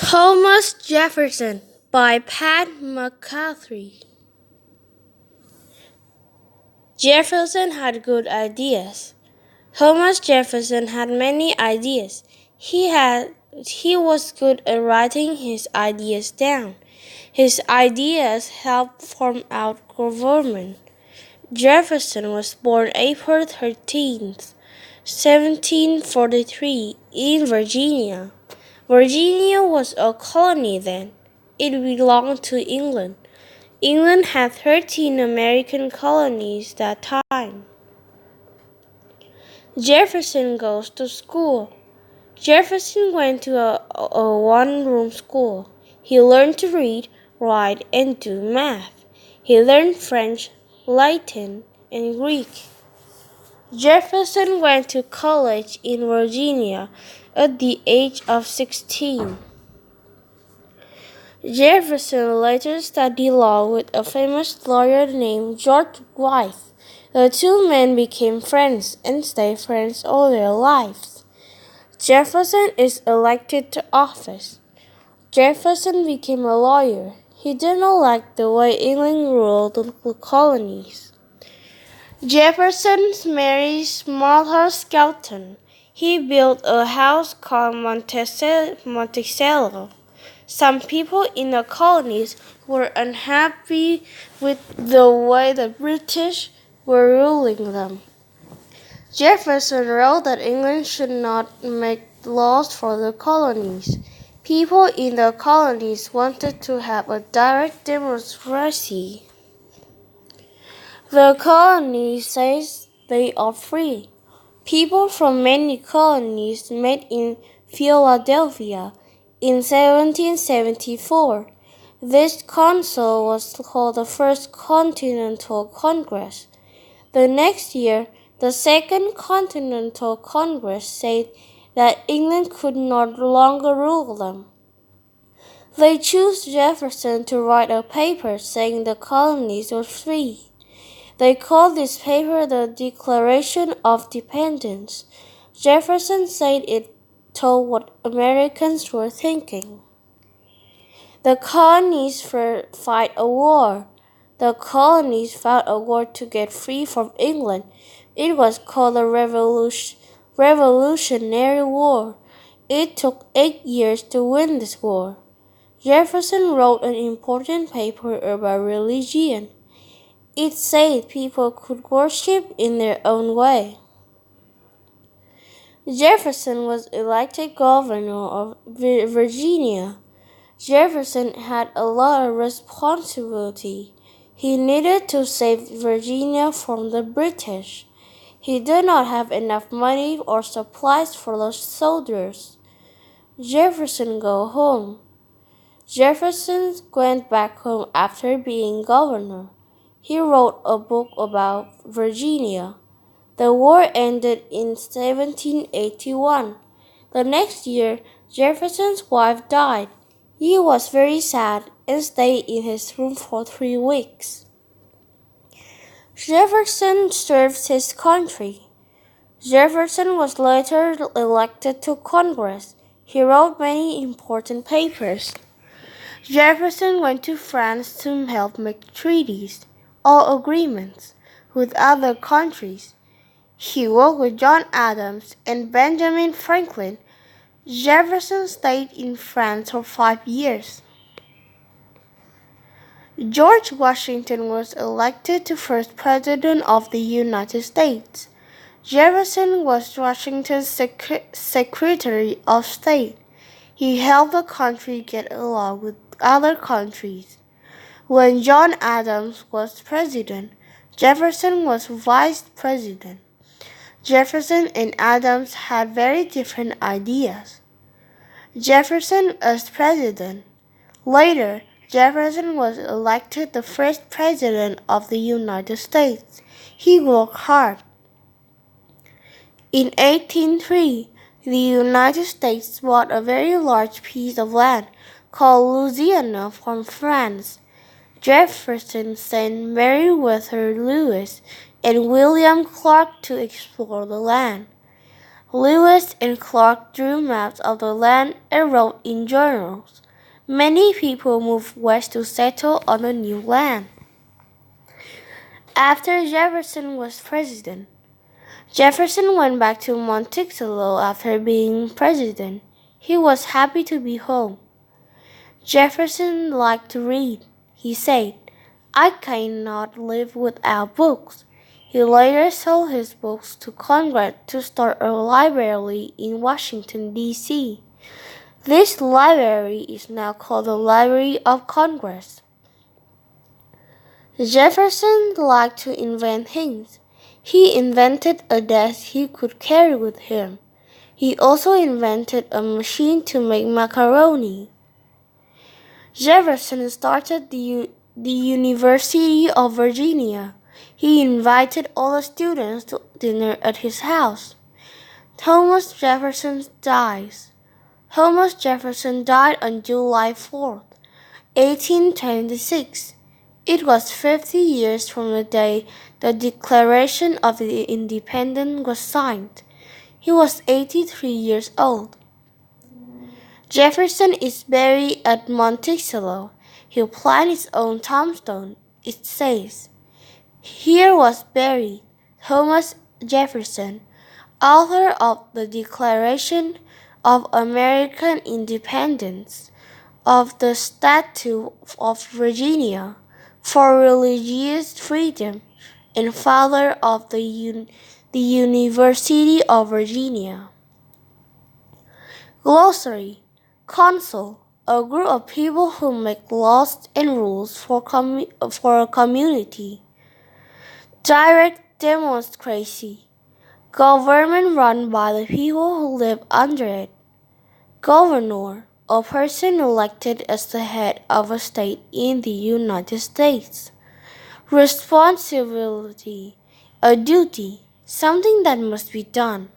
Thomas Jefferson by Pat McCarthy. Jefferson had good ideas. Thomas Jefferson had many ideas. He was good at writing his ideas down. His ideas helped form our government. Jefferson was born April 13th, 1743, in Virginia. Virginia was a colony then. It belonged to England. England had 13 American colonies that time. Jefferson goes to school. Jefferson went to a one-room school. He learned to read, write, and do math. He learned French, Latin, and Greek. Jefferson went to college in Virginia at the age of 16. Jefferson later studied law with a famous lawyer named George Wythe. The two men became friends and stayed friends all their lives. Jefferson is elected to office. Jefferson became a lawyer. He did not like the way England ruled the colonies. Jefferson married Martha Skelton. He built a house called Monticello. Some people in the colonies were unhappy with the way the British were ruling them. Jefferson wrote that England should not make laws for the colonies. People in the colonies wanted to have a direct democracy. The colonies says they are free. People from many colonies met in Philadelphia in 1774. This council was called the First Continental Congress. The next year, the Second Continental Congress said that England could no longer rule them. They chose Jefferson to write a paper saying the colonies were free. They called this paper the Declaration of Independence. Jefferson said it told what Americans were thinking. The colonies fight a war. The colonies fought a war to get free from England. It was called the Revolutionary War. It took 8 years to win this war. Jefferson wrote an important paper about religion. It said people could worship in their own way. Jefferson was elected governor of Virginia. Jefferson had a lot of responsibility. He needed to save Virginia from the British. He did not have enough money or supplies for the soldiers. Jefferson go home. Jefferson went back home after being governor. He wrote a book about Virginia. The war ended in 1781. The next year, Jefferson's wife died. He was very sad and stayed in his room for 3 weeks. Jefferson served his country. Jefferson was later elected to Congress. He wrote many important papers. Jefferson went to France to help make treaties or agreements with other countries. He worked with John Adams and Benjamin Franklin. Jefferson stayed in France for 5 years. George Washington was elected to first president of the United States. Jefferson was Washington's Secretary of State. He helped the country get along with other countries. When John Adams was president, Jefferson was vice president. Jefferson and Adams had very different ideas. Jefferson as president. Later, Jefferson was elected the first president of the United States. He worked hard. In 1803, the United States bought a very large piece of land called Louisiana from France. Jefferson sent Meriwether Lewis and William Clark to explore the land. Lewis and Clark drew maps of the land and wrote in journals. Many people moved west to settle on the new land. After Jefferson was president, Jefferson went back to Monticello after being president. He was happy to be home. Jefferson liked to read. He said, "I cannot live without books." He later sold his books to Congress to start a library in Washington, D.C. This library is now called the Library of Congress. Jefferson liked to invent things. He invented a desk he could carry with him. He also invented a machine to make macaroni. Jefferson started the University of Virginia. He invited all the students to dinner at his house. Thomas Jefferson dies. Thomas Jefferson died on July 4, 1826. It was 50 years from the day the Declaration of Independence was signed. He was 83 years old. Jefferson is buried at Monticello. He planted his own tombstone. It says, "Here was buried Thomas Jefferson, author of the Declaration of American Independence, of the Statute of Virginia for religious freedom, and father of the University of Virginia." Glossary. Council, a group of people who make laws and rules for a community. Direct democracy, government run by the people who live under it. Governor, a person elected as the head of a state in the United States. Responsibility, a duty, something that must be done.